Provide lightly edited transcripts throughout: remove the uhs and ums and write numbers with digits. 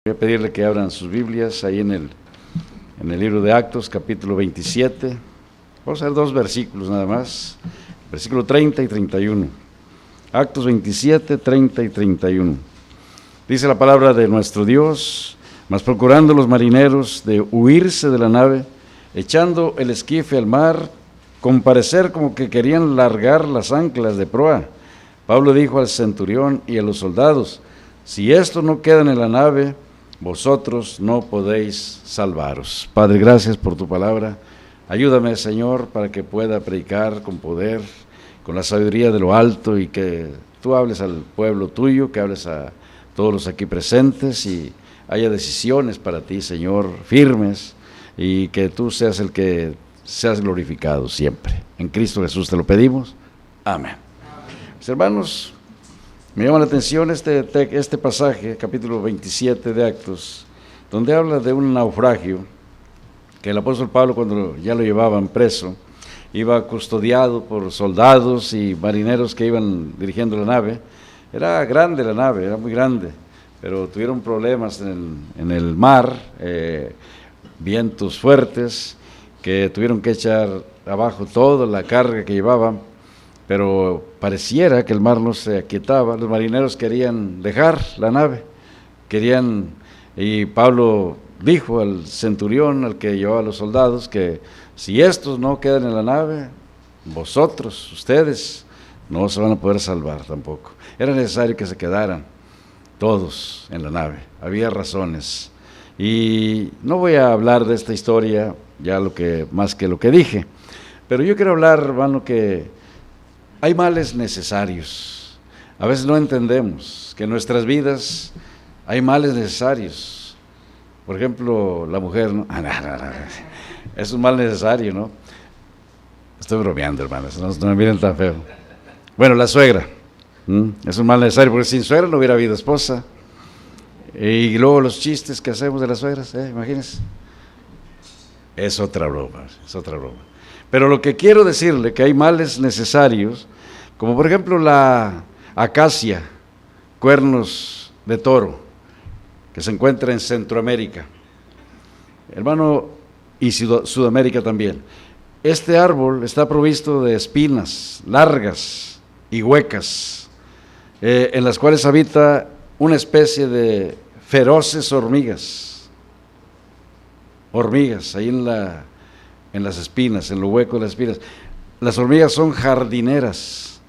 Voy a pedirle que abran sus Biblias ahí en el libro de Actos, capítulo 27. Vamos a ver dos versículos nada más, versículo 30 y 31. Actos 27, 30 y 31. Dice la palabra de nuestro Dios: mas procurando los marineros de huirse de la nave, echando el esquife al mar, con parecer como que querían largar las anclas de proa, Pablo dijo al centurión y a los soldados: si estos no quedan en la nave, vosotros no podéis salvaros. Padre, gracias por tu palabra. Ayúdame, Señor, para que pueda predicar con poder, con la sabiduría de lo alto, y que tú hables al pueblo tuyo, que hables a todos los aquí presentes y haya decisiones para ti, Señor, firmes, y que tú seas el que seas glorificado siempre. En Cristo Jesús te lo pedimos. Amén. Mis hermanos, me llama la atención este pasaje, capítulo 27 de Actos, donde habla de un naufragio que el apóstol Pablo, cuando ya lo llevaban preso, iba custodiado por soldados y marineros que iban dirigiendo la nave. Era grande la nave, era muy grande, pero tuvieron problemas en el mar, vientos fuertes, que tuvieron que echar abajo toda la carga que llevaban, pero pareciera que el mar no se aquietaba. Los marineros querían dejar la nave, y Pablo dijo al centurión, al que llevaba a los soldados, que si estos no quedan en la nave, ustedes, no se van a poder salvar tampoco. Era necesario que se quedaran todos en la nave, había razones. Y no voy a hablar de esta historia ya más que lo que dije, pero yo quiero hablar, hermano, que hay males necesarios. A veces no entendemos que en nuestras vidas hay males necesarios. Por ejemplo, la mujer, ¿no? Es un mal necesario, ¿no? Estoy bromeando, hermanos, no me miren tan feo. Bueno, la suegra, es un mal necesario, porque sin suegra no hubiera habido esposa. Y luego los chistes que hacemos de las suegras, imagínense. Es otra broma. Pero lo que quiero decirle, que hay males necesarios, como por ejemplo la acacia, cuernos de toro, que se encuentra en Centroamérica, hermano, y Sudamérica también. Este árbol está provisto de espinas largas y huecas, en las cuales habita una especie de feroces hormigas ahí en las espinas, en lo hueco de las espinas. Las hormigas son jardineras,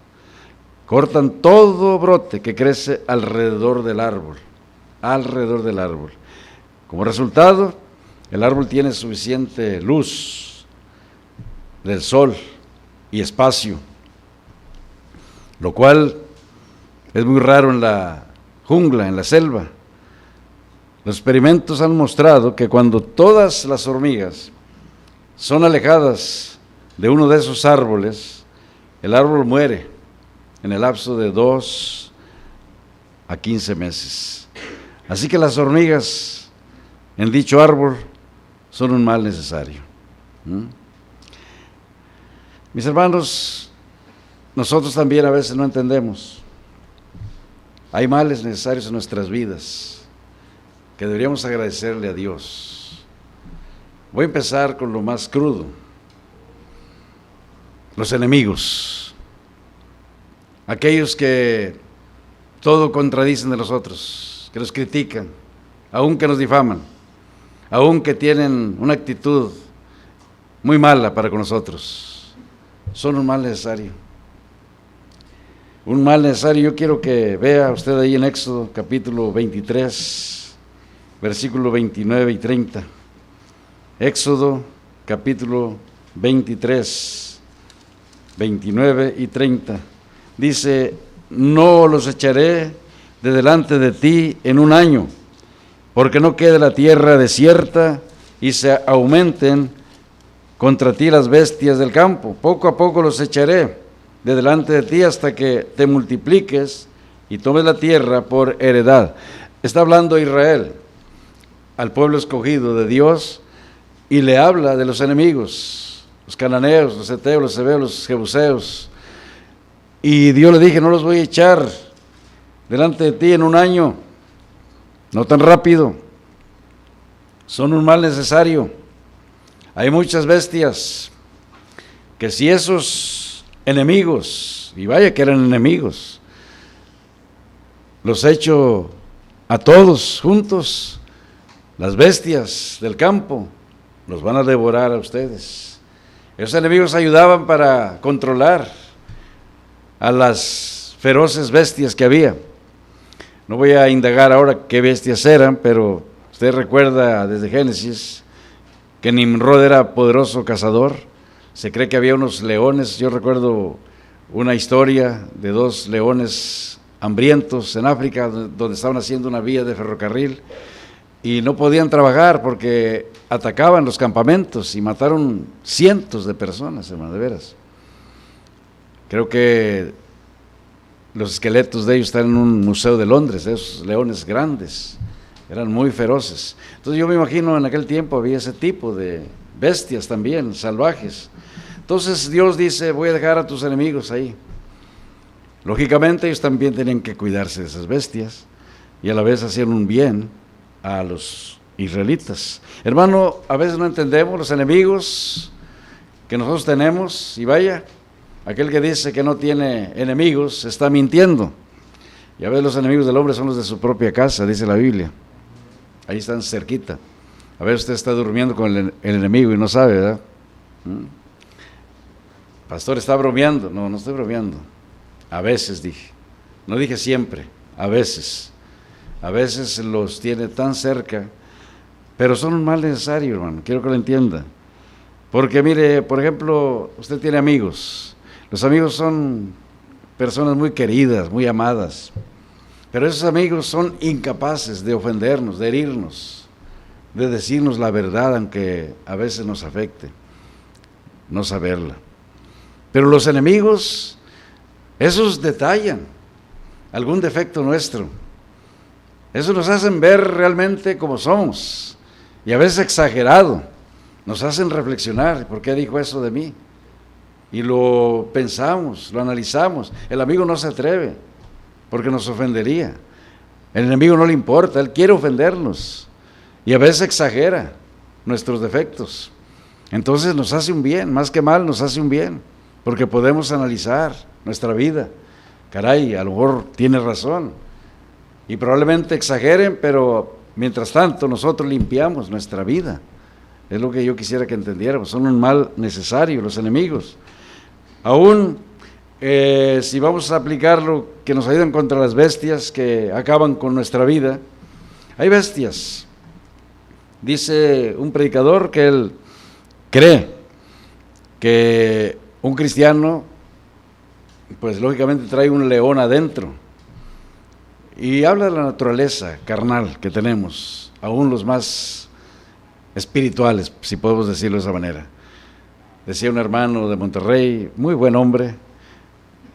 cortan todo brote que crece alrededor del árbol. Como resultado, el árbol tiene suficiente luz del sol y espacio, lo cual es muy raro en la jungla, en la selva. Los experimentos han mostrado que cuando todas las hormigas son alejadas de uno de esos árboles, el árbol muere en el lapso de 2 a 15 meses. Así que las hormigas en dicho árbol son un mal necesario. Mis hermanos, nosotros también a veces no entendemos. Hay males necesarios en nuestras vidas que deberíamos agradecerle a Dios. Voy a empezar con lo más crudo: los enemigos, aquellos que todo contradicen de los otros, que nos critican, aun que nos difaman, aun que tienen una actitud muy mala para con nosotros. Son un mal necesario. Un mal necesario. Yo quiero que vea usted ahí en Éxodo capítulo 23, versículo 29 y 30. Éxodo capítulo 23, 29 y 30. Dice: no los echaré de delante de ti en un año, porque no quede la tierra desierta y se aumenten contra ti las bestias del campo. Poco a poco los echaré de delante de ti hasta que te multipliques y tomes la tierra por heredad. Está hablando a Israel, al pueblo escogido de Dios, y le habla de los enemigos, los cananeos, los heteos, los heveos, los jebuseos. Y Dios le dije: no los voy a echar delante de ti en un año, no tan rápido, son un mal necesario. Hay muchas bestias que si esos enemigos, y vaya que eran enemigos, los echo a todos juntos, las bestias del campo los van a devorar a ustedes. Esos enemigos ayudaban para controlar a las feroces bestias que había. No voy a indagar ahora qué bestias eran, pero usted recuerda desde Génesis que Nimrod era poderoso cazador. Se cree que había unos leones. Yo recuerdo una historia de 2 leones hambrientos en África, donde estaban haciendo una vía de ferrocarril y no podían trabajar porque atacaban los campamentos y mataron cientos de personas, hermano, de veras. Creo que los esqueletos de ellos están en un museo de Londres, esos leones grandes, eran muy feroces. Entonces yo me imagino en aquel tiempo había ese tipo de bestias también, salvajes. Entonces Dios dice, voy a dejar a tus enemigos ahí. Lógicamente ellos también tenían que cuidarse de esas bestias y a la vez hacían un bien a los israelitas. Hermano, a veces no entendemos los enemigos que nosotros tenemos, y vaya, aquel que dice que no tiene enemigos está mintiendo. Y a veces los enemigos del hombre son los de su propia casa, dice la Biblia. Ahí están cerquita. A veces usted está durmiendo con el enemigo y no sabe, ¿verdad? Pastor, ¿está bromeando? No, no estoy bromeando. A veces dije, no dije siempre, a veces los tiene tan cerca, pero son un mal necesario, hermano, quiero que lo entienda. Porque mire, por ejemplo, usted tiene amigos, los amigos son personas muy queridas, muy amadas, pero esos amigos son incapaces de ofendernos, de herirnos, de decirnos la verdad, aunque a veces nos afecte no saberla. Pero los enemigos, esos detallan algún defecto nuestro, eso nos hacen ver realmente como somos, y a veces exagerado, nos hacen reflexionar, ¿por qué dijo eso de mí? Y lo pensamos, lo analizamos. El amigo no se atreve, porque nos ofendería. El enemigo no le importa, él quiere ofendernos, y a veces exagera nuestros defectos. Entonces nos hace un bien, más que mal nos hace un bien, porque podemos analizar nuestra vida. Caray, a lo mejor tiene razón, y probablemente exageren, pero mientras tanto nosotros limpiamos nuestra vida. Es lo que yo quisiera que entendiéramos. Son un mal necesario los enemigos. Aún si vamos a aplicarlo, que nos ayudan contra las bestias que acaban con nuestra vida, hay bestias. Dice un predicador que él cree que un cristiano, pues lógicamente trae un león adentro, y habla de la naturaleza carnal que tenemos, aún los más espirituales, si podemos decirlo de esa manera. Decía un hermano de Monterrey, muy buen hombre,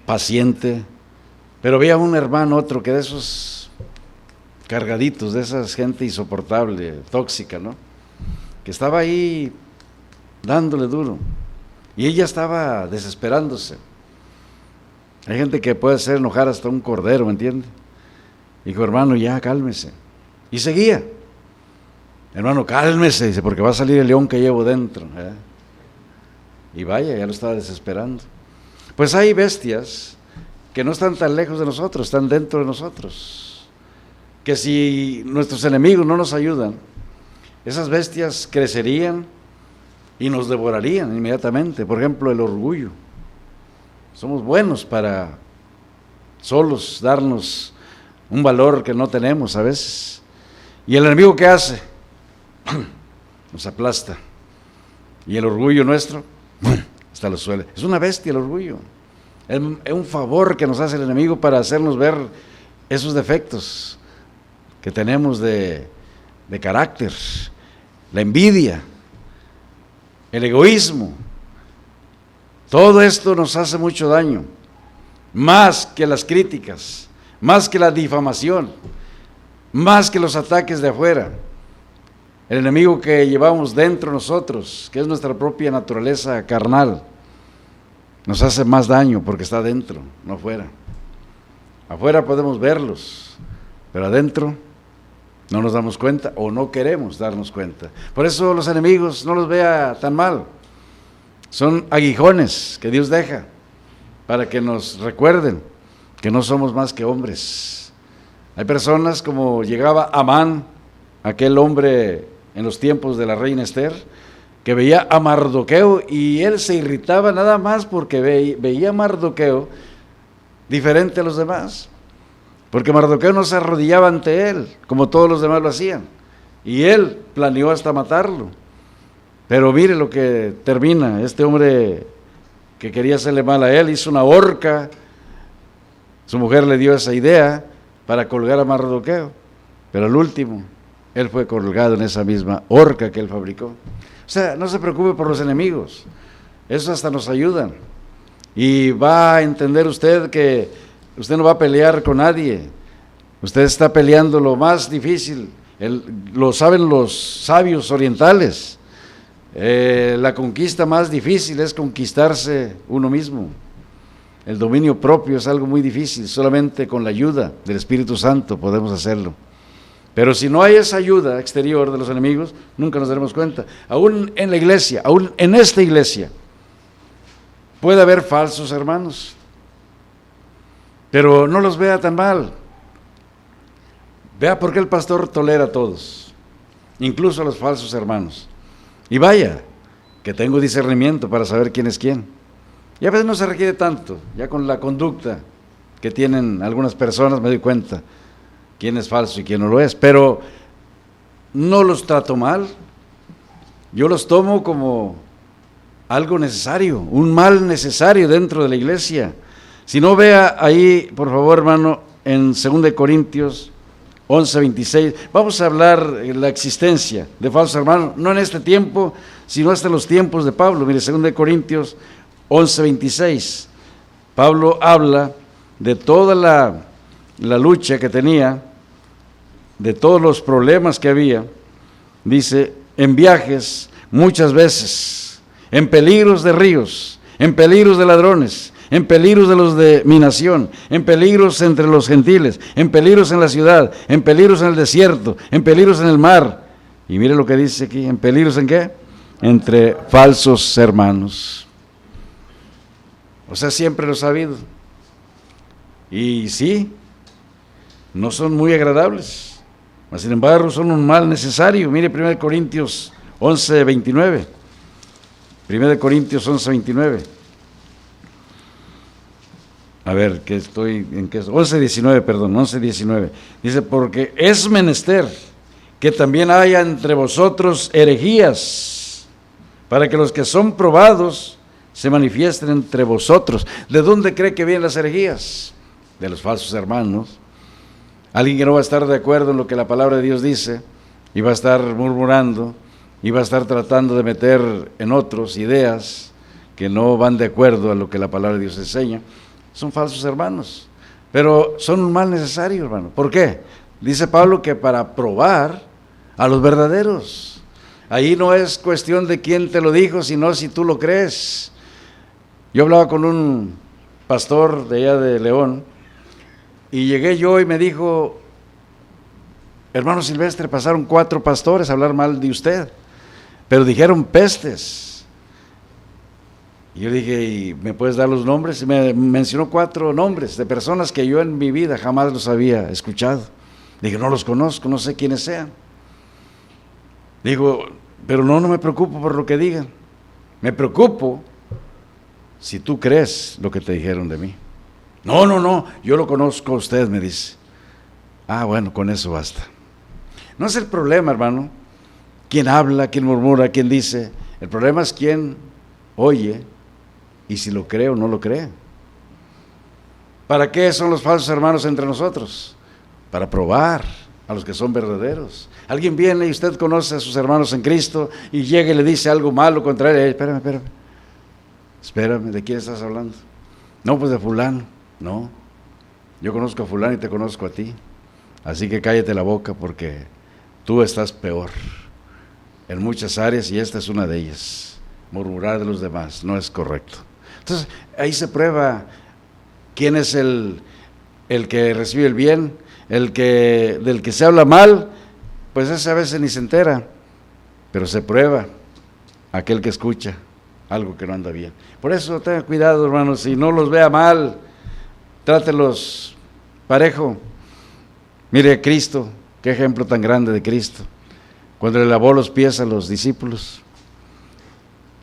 paciente, pero veía un hermano, otro que de esos cargaditos, de esa gente insoportable, tóxica, ¿no? Que estaba ahí dándole duro, y ella estaba desesperándose. Hay gente que puede hacer enojar hasta un cordero, ¿me entiende? Dijo, hermano, ya cálmese. Y seguía. Hermano, cálmese, dice, porque va a salir el león que llevo dentro. Y vaya, ya lo estaba desesperando. Pues hay bestias que no están tan lejos de nosotros, están dentro de nosotros. Que si nuestros enemigos no nos ayudan, esas bestias crecerían y nos devorarían inmediatamente. Por ejemplo, el orgullo. Somos buenos para solos darnos un valor que no tenemos a veces. ¿Y el enemigo qué hace? Nos aplasta. Y el orgullo nuestro hasta lo suele. Es una bestia el orgullo. Es un favor que nos hace el enemigo para hacernos ver esos defectos que tenemos de carácter, la envidia, el egoísmo. Todo esto nos hace mucho daño, más que las críticas, más que la difamación, más que los ataques de afuera. El enemigo que llevamos dentro de nosotros, que es nuestra propia naturaleza carnal, nos hace más daño porque está dentro, no afuera. Afuera podemos verlos, pero adentro No nos damos cuenta o no queremos darnos cuenta. Por eso los enemigos no los vea tan mal. Son aguijones que Dios deja para que nos recuerden que no somos más que hombres. Hay personas como llegaba Amán, aquel hombre en los tiempos de la reina Esther, que veía a Mardoqueo y él se irritaba nada más porque veía a Mardoqueo diferente a los demás. Porque Mardoqueo no se arrodillaba ante él, como todos los demás lo hacían. Y él planeó hasta matarlo. Pero mire lo que termina, este hombre que quería hacerle mal a él, hizo una horca. Su mujer le dio esa idea para colgar a Mardoqueo. Pero al último, él fue colgado en esa misma horca que él fabricó. O sea, no se preocupe por los enemigos. Eso hasta nos ayudan. Y va a entender usted que usted no va a pelear con nadie. Usted está peleando lo más difícil. Lo saben los sabios orientales. La conquista más difícil es conquistarse uno mismo. El dominio propio es algo muy difícil. Solamente con la ayuda del Espíritu Santo podemos hacerlo. Pero si no hay esa ayuda exterior de los enemigos, nunca nos daremos cuenta. Aún en la iglesia, aún en esta iglesia, puede haber falsos hermanos. Pero no los vea tan mal. Vea por qué el pastor tolera a todos, incluso a los falsos hermanos. Y vaya, que tengo discernimiento para saber quién es quién. Y a veces no se requiere tanto, ya con la conducta que tienen algunas personas me doy cuenta quién es falso y quién no lo es. Pero no los trato mal, yo los tomo como algo necesario, un mal necesario dentro de la iglesia. Si no, vea ahí, por favor, hermano, en 2 Corintios 11:26, vamos a hablar de la existencia de falsos hermanos, no en este tiempo, sino hasta los tiempos de Pablo. Mire, 2 Corintios 11:26, Pablo habla de toda la lucha que tenía, de todos los problemas que había. Dice, en viajes, muchas veces, en peligros de ríos, en peligros de ladrones, en peligros de los de mi nación, en peligros entre los gentiles, en peligros en la ciudad, en peligros en el desierto, en peligros en el mar. Y mire lo que dice aquí, ¿en peligros en qué? Entre falsos hermanos. O sea, siempre lo he sabido. Y sí, no son muy agradables, mas sin embargo son un mal necesario. Mire 1 Corintios 11:29. 1 Corintios 11:29. A ver, que estoy en qué es 11:19, perdón, 11:19. Dice, porque es menester que también haya entre vosotros herejías, para que los que son probados se manifiesten entre vosotros. ¿De dónde cree que vienen las herejías? De los falsos hermanos. Alguien que no va a estar de acuerdo en lo que la palabra de Dios dice, y va a estar murmurando, y va a estar tratando de meter en otros ideas que no van de acuerdo a lo que la palabra de Dios enseña. Son falsos hermanos, pero son un mal necesario, hermano. ¿Por qué? Dice Pablo que para probar a los verdaderos. Ahí no es cuestión de quién te lo dijo, sino si tú lo crees. Yo hablaba con un pastor de allá de León, y llegué yo y me dijo, hermano Silvestre, pasaron 4 pastores a hablar mal de usted, pero dijeron pestes. Y yo dije, ¿y me puedes dar los nombres? Y me mencionó 4 nombres de personas que yo en mi vida jamás los había escuchado. Dije, no los conozco, no sé quiénes sean. Digo, pero no me preocupo por lo que digan. Me preocupo si tú crees lo que te dijeron de mí. No, yo lo conozco a usted, me dice. Ah, bueno, con eso basta. No es el problema, hermano, quién habla, quién murmura, quién dice. El problema es quién oye y si lo cree o no lo cree. ¿Para qué son los falsos hermanos entre nosotros? Para probar a los que son verdaderos. Alguien viene y usted conoce a sus hermanos en Cristo y llega y le dice algo malo contra él. Espérame, ¿de quién estás hablando? No, pues de fulano. No, yo conozco a fulano y te conozco a ti, así que cállate la boca porque tú estás peor en muchas áreas y esta es una de ellas. Murmurar de los demás no es correcto. Entonces ahí se prueba quién es el que recibe el bien, del que se habla mal pues ese a veces ni se entera, pero se prueba aquel que escucha algo que no anda bien. Por eso tenga cuidado, hermanos, si no los vea mal, trátelos parejo. Mire Cristo, qué ejemplo tan grande de Cristo. Cuando le lavó los pies a los discípulos,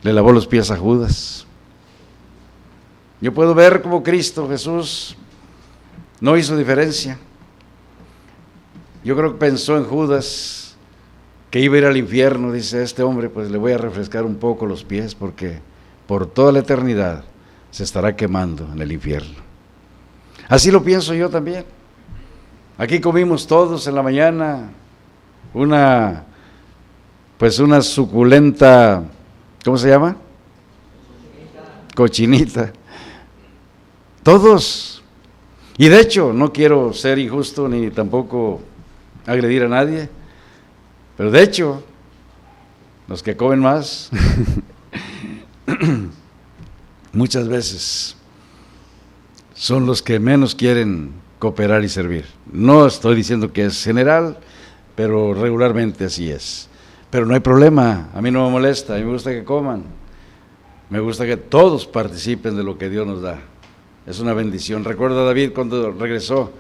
le lavó los pies a Judas. Yo puedo ver cómo Cristo Jesús no hizo diferencia. Yo creo que pensó en Judas, que iba a ir al infierno. Dice, este hombre pues le voy a refrescar un poco los pies, porque por toda la eternidad se estará quemando en el infierno. Así lo pienso yo también. Aquí comimos todos en la mañana una suculenta, ¿cómo se llama? Cochinita. Todos. Y de hecho, no quiero ser injusto ni tampoco agredir a nadie, pero de hecho, los que comen más, muchas veces son los que menos quieren cooperar y servir. No estoy diciendo que es general, pero regularmente así es. Pero no hay problema, a mí no me molesta, a mí me gusta que coman, me gusta que todos participen de lo que Dios nos da. Es una bendición. Recuerda a David cuando regresó,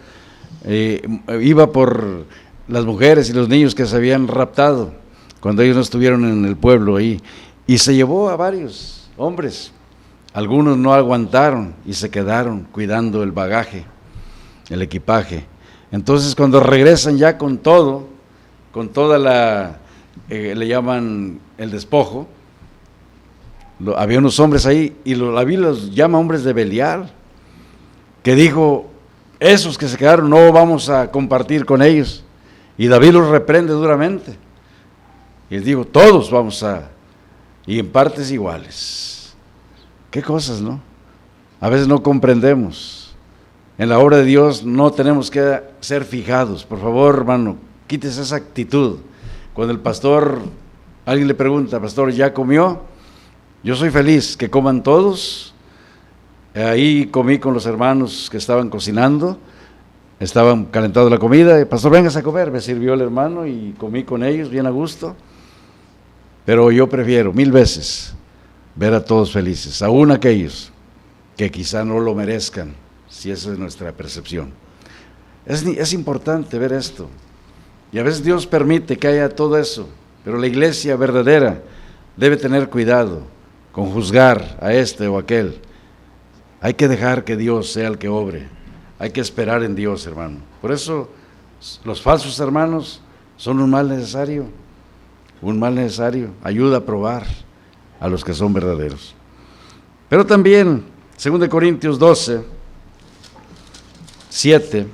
iba por las mujeres y los niños que se habían raptado, cuando ellos no estuvieron en el pueblo ahí, y se llevó a varios hombres. Algunos no aguantaron y se quedaron cuidando el bagaje, el equipaje. Entonces cuando regresan ya con todo, con toda la, le llaman el despojo, había unos hombres ahí, y la Biblia los llama hombres de Belial, que dijo, esos que se quedaron no vamos a compartir con ellos. Y David los reprende duramente. Y les digo, todos vamos y en partes iguales. Qué cosas, ¿no? A veces no comprendemos. En la obra de Dios no tenemos que ser fijados. Por favor, hermano, quítese esa actitud. Cuando el pastor, alguien le pregunta, pastor, ¿ya comió? Yo soy feliz que coman todos. Ahí comí con los hermanos que estaban cocinando, estaban calentando la comida, pastor, vengas a comer, me sirvió el hermano y comí con ellos bien a gusto, pero yo prefiero 1000 veces ver a todos felices, aún aquellos que quizá no lo merezcan, si esa es nuestra percepción. Es importante ver esto, y a veces Dios permite que haya todo eso, pero la iglesia verdadera debe tener cuidado con juzgar a este o aquel. Hay que dejar que Dios sea el que obre. Hay que esperar en Dios, hermano. Por eso los falsos hermanos son un mal necesario. Un mal necesario. Ayuda a probar a los que son verdaderos. Pero también, 2 Corintios 12, 7,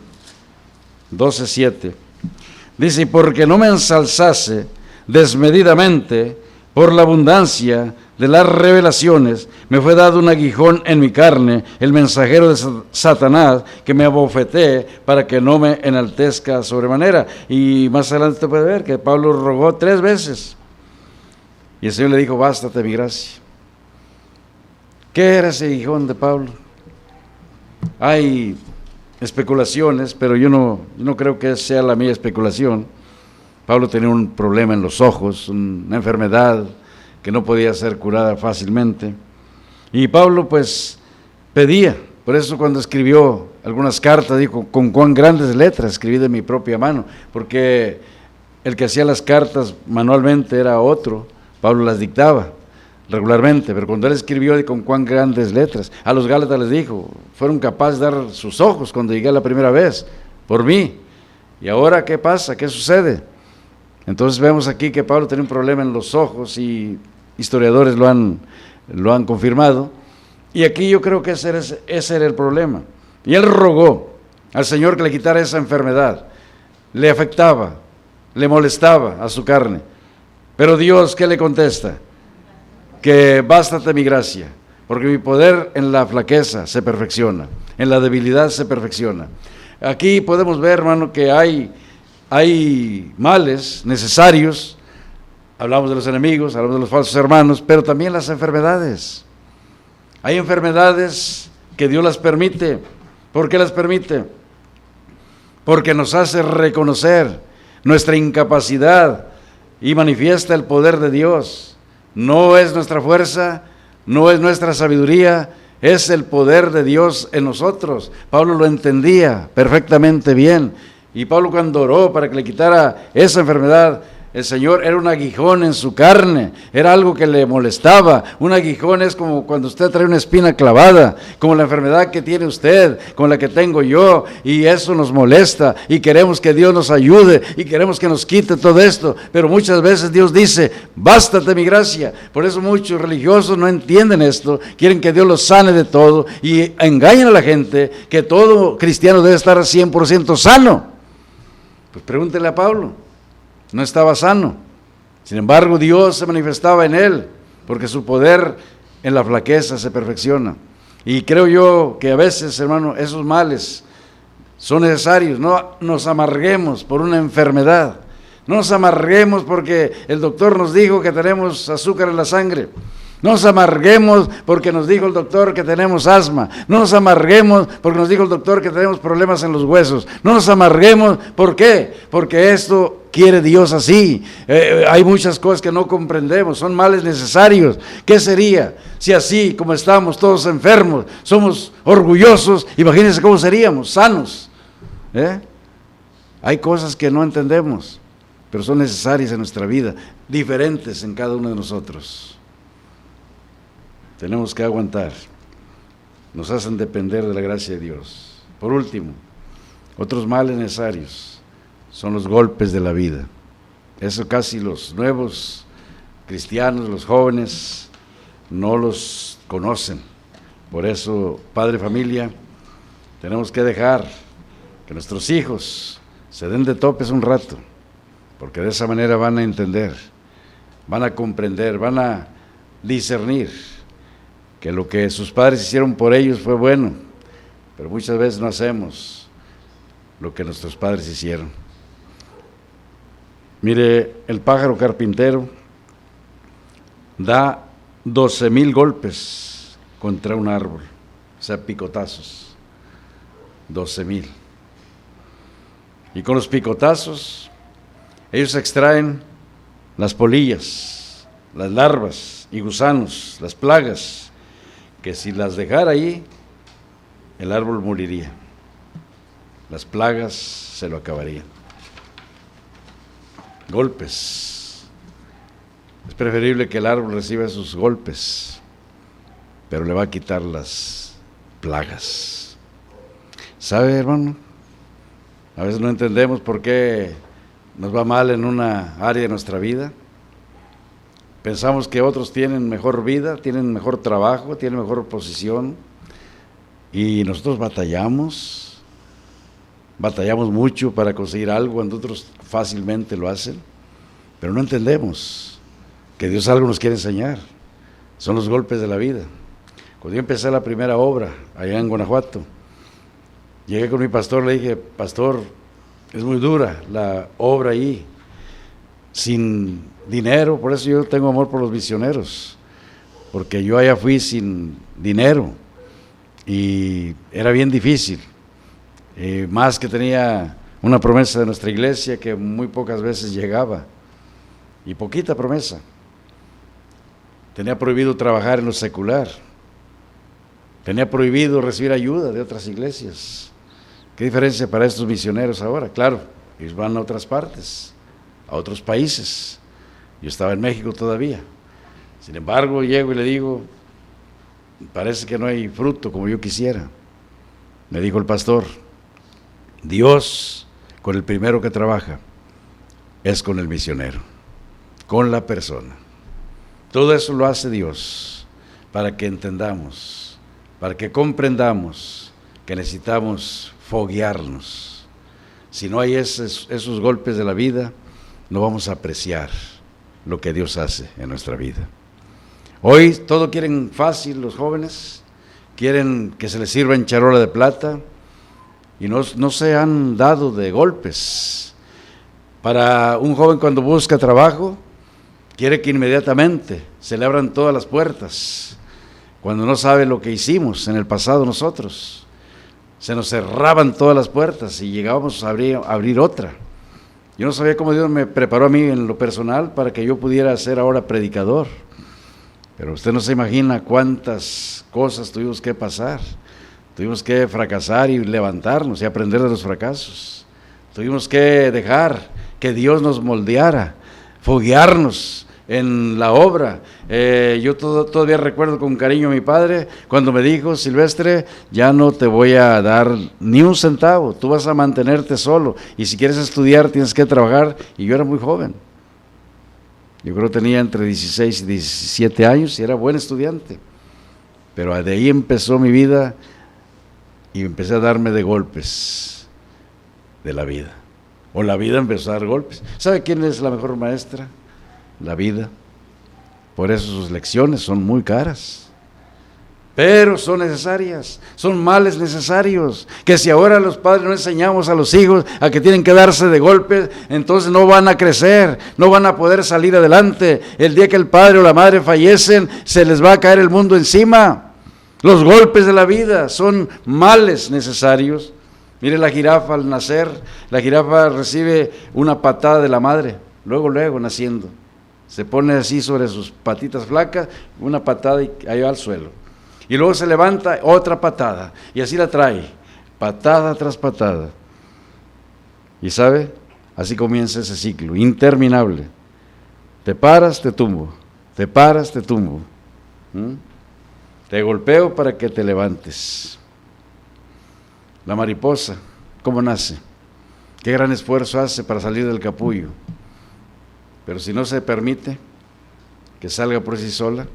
dice, porque no me ensalzase desmedidamente por la abundancia de las revelaciones, me fue dado un aguijón en mi carne, el mensajero de Satanás, que me abofetee para que no me enaltezca sobremanera. Y más adelante te puede ver que Pablo rogó 3 veces. Y el Señor le dijo, bástate mi gracia. ¿Qué era ese aguijón de Pablo? Hay especulaciones, pero yo no creo que sea la mía especulación. Pablo tenía un problema en los ojos, una enfermedad que no podía ser curada fácilmente. Y Pablo pues pedía, por eso cuando escribió algunas cartas dijo, con cuán grandes letras escribí de mi propia mano, porque el que hacía las cartas manualmente era otro, Pablo las dictaba regularmente, pero cuando él escribió con cuán grandes letras, a los Gálatas les dijo, fueron capaces de dar sus ojos cuando llegué la primera vez, por mí, y ahora ¿qué pasa? ¿Qué sucede? Entonces vemos aquí que Pablo tenía un problema en los ojos y historiadores lo han confirmado, y aquí yo creo que ese era el problema. Y él rogó al Señor que le quitara esa enfermedad, le afectaba, le molestaba a su carne, pero Dios, ¿qué le contesta? Que bástate mi gracia, porque mi poder en la flaqueza se perfecciona, en la debilidad se perfecciona. Aquí podemos ver, hermano, que hay males necesarios. Hablamos de los enemigos, hablamos de los falsos hermanos, pero también las enfermedades. Hay enfermedades que Dios las permite. ¿Por qué las permite? Porque nos hace reconocer nuestra incapacidad y manifiesta el poder de Dios. No es nuestra fuerza, no es nuestra sabiduría, es el poder de Dios en nosotros. Pablo lo entendía perfectamente bien. Y Pablo, cuando oró para que le quitara esa enfermedad, el Señor era un aguijón en su carne, era algo que le molestaba. Un aguijón es como cuando usted trae una espina clavada, como la enfermedad que tiene usted, como la que tengo yo, y eso nos molesta, y queremos que Dios nos ayude, y queremos que nos quite todo esto, pero muchas veces Dios dice, bástate mi gracia. Por eso muchos religiosos no entienden esto, quieren que Dios los sane de todo, y engañan a la gente que todo cristiano debe estar 100% sano. Pues pregúntele a Pablo. No estaba sano, sin embargo Dios se manifestaba en él, porque su poder en la flaqueza se perfecciona. Y creo yo que a veces, hermano, esos males son necesarios. No nos amarguemos por una enfermedad, no nos amarguemos porque el doctor nos dijo que tenemos azúcar en la sangre. No nos amarguemos porque nos dijo el doctor que tenemos asma. No nos amarguemos porque nos dijo el doctor que tenemos problemas en los huesos. No nos amarguemos, ¿por qué? Porque esto quiere Dios así. Hay muchas cosas que no comprendemos, son males necesarios. ¿Qué sería si así como estamos todos enfermos, somos orgullosos? Imagínense cómo seríamos, sanos. Hay cosas que no entendemos, pero son necesarias en nuestra vida, diferentes en cada uno de nosotros. Tenemos que aguantar, nos hacen depender de la gracia de Dios. Por último, otros males necesarios son los golpes de la vida. Eso casi los nuevos cristianos, los jóvenes, no los conocen. Por eso, padre, familia, tenemos que dejar que nuestros hijos se den de topes un rato, porque de esa manera van a entender, van a comprender, van a discernir que lo que sus padres hicieron por ellos fue bueno, pero muchas veces no hacemos lo que nuestros padres hicieron. Mire, el pájaro carpintero da 12,000 golpes contra un árbol, o sea, picotazos, 12,000. Y con los picotazos, ellos extraen las polillas, las larvas y gusanos, las plagas, que si las dejara ahí, el árbol moriría. Las plagas se lo acabarían. Golpes. Es preferible que el árbol reciba esos golpes, pero le va a quitar las plagas. ¿Sabe, hermano? A veces no entendemos por qué nos va mal en una área de nuestra vida. Pensamos que otros tienen mejor vida, tienen mejor trabajo, tienen mejor posición, y nosotros batallamos mucho para conseguir algo cuando otros fácilmente lo hacen, pero no entendemos que Dios algo nos quiere enseñar. Son los golpes de la vida. Cuando yo empecé la primera obra allá en Guanajuato, llegué con mi pastor, le dije, pastor, es muy dura la obra ahí, sin dinero. Por eso yo tengo amor por los misioneros, porque yo allá fui sin dinero y era bien difícil, más que tenía una promesa de nuestra iglesia que muy pocas veces llegaba, y poquita promesa. Tenía prohibido trabajar en lo secular, tenía prohibido recibir ayuda de otras iglesias. ¿Qué diferencia para estos misioneros ahora? Claro, ellos van a otras partes, a otros países. Yo estaba en México todavía. Sin embargo, llego y le digo, parece que no hay fruto como yo quisiera. Me dijo el pastor, Dios con el primero que trabaja es con el misionero, con la persona. Todo eso lo hace Dios para que entendamos, para que comprendamos que necesitamos foguearnos. Si no hay esos golpes de la vida, no vamos a apreciar lo que Dios hace en nuestra vida. Hoy todo quieren fácil los jóvenes, quieren que se les sirva en charola de plata y no se han dado de golpes. Para un joven cuando busca trabajo, quiere que inmediatamente se le abran todas las puertas, cuando no sabe lo que hicimos en el pasado nosotros. Se nos cerraban todas las puertas y llegábamos a abrir otra. Yo no sabía cómo Dios me preparó a mí en lo personal para que yo pudiera ser ahora predicador. Pero usted no se imagina cuántas cosas tuvimos que pasar. Tuvimos que fracasar y levantarnos y aprender de los fracasos. Tuvimos que dejar que Dios nos moldeara, foguearnos en la obra. Yo todavía recuerdo con cariño a mi padre cuando me dijo: Silvestre, ya no te voy a dar ni un centavo, tú vas a mantenerte solo, y si quieres estudiar tienes que trabajar. Y yo era muy joven, yo creo que tenía entre 16 y 17 años y era buen estudiante, pero de ahí empezó mi vida y empecé a darme de golpes de la vida, o la vida empezó a dar golpes. ¿Sabe quién es la mejor maestra? La vida. Por eso sus lecciones son muy caras, pero son necesarias, son males necesarios, que si ahora los padres no enseñamos a los hijos a que tienen que darse de golpes, entonces no van a crecer, no van a poder salir adelante. El día que el padre o la madre fallecen, se les va a caer el mundo encima. Los golpes de la vida son males necesarios. Mire la jirafa al nacer, la jirafa recibe una patada de la madre, luego naciendo. Se pone así sobre sus patitas flacas, una patada y ahí va al suelo. Y luego se levanta, otra patada, y así la trae, patada tras patada. Y sabe, así comienza ese ciclo, interminable. Te paras, te tumbo, te paras, te tumbo. Te golpeo para que te levantes. La mariposa, ¿cómo nace? Qué gran esfuerzo hace para salir del capullo. Pero si no se permite que salga por sí sola,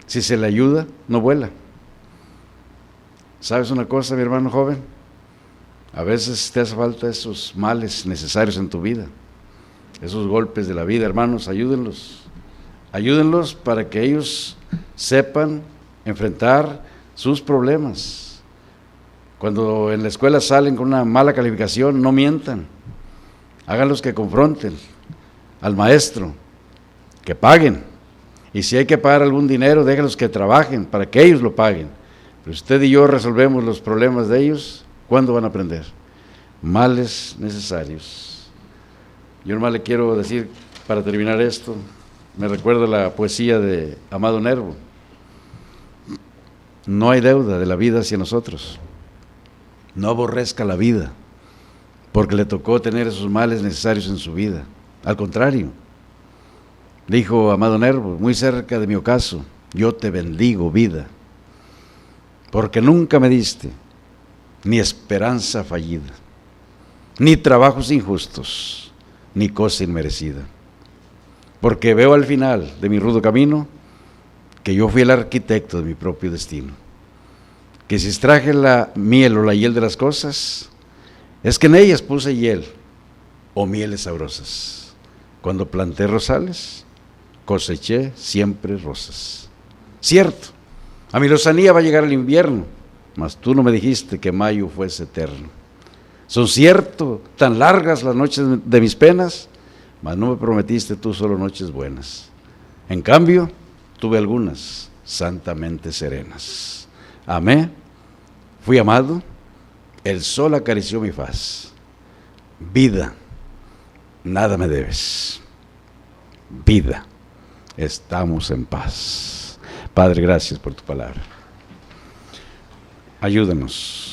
si se le ayuda, no vuela. ¿Sabes una cosa, mi hermano joven? A veces te hace falta esos males necesarios en tu vida, esos golpes de la vida. Hermanos, ayúdenlos. Ayúdenlos para que ellos sepan enfrentar sus problemas. Cuando en la escuela salen con una mala calificación, no mientan. Háganlos que confronten al maestro, que paguen, y si hay que pagar algún dinero, déjenlos que trabajen para que ellos lo paguen. Pero usted y yo resolvemos los problemas de ellos, ¿cuándo van a aprender? Males necesarios. Yo nomás le quiero decir, para terminar esto, me recuerda la poesía de Amado Nervo: no hay deuda de la vida hacia nosotros, no aborrezca la vida porque le tocó tener esos males necesarios en su vida. Al contrario, dijo Amado Nervo, muy cerca de mi ocaso: yo te bendigo, vida, porque nunca me diste ni esperanza fallida, ni trabajos injustos, ni cosa inmerecida, porque veo al final de mi rudo camino que yo fui el arquitecto de mi propio destino, que si extraje la miel o la hiel de las cosas, es que en ellas puse hiel o mieles sabrosas. Cuando planté rosales, coseché siempre rosas. Cierto, a mi lozanía va a llegar el invierno, mas tú no me dijiste que mayo fuese eterno. Son cierto tan largas las noches de mis penas, mas no me prometiste tú solo noches buenas. En cambio, tuve algunas santamente serenas. Amé, fui amado, el sol acarició mi faz. Vida, nada me debes. Vida, estamos en paz. Padre, gracias por tu palabra. Ayúdanos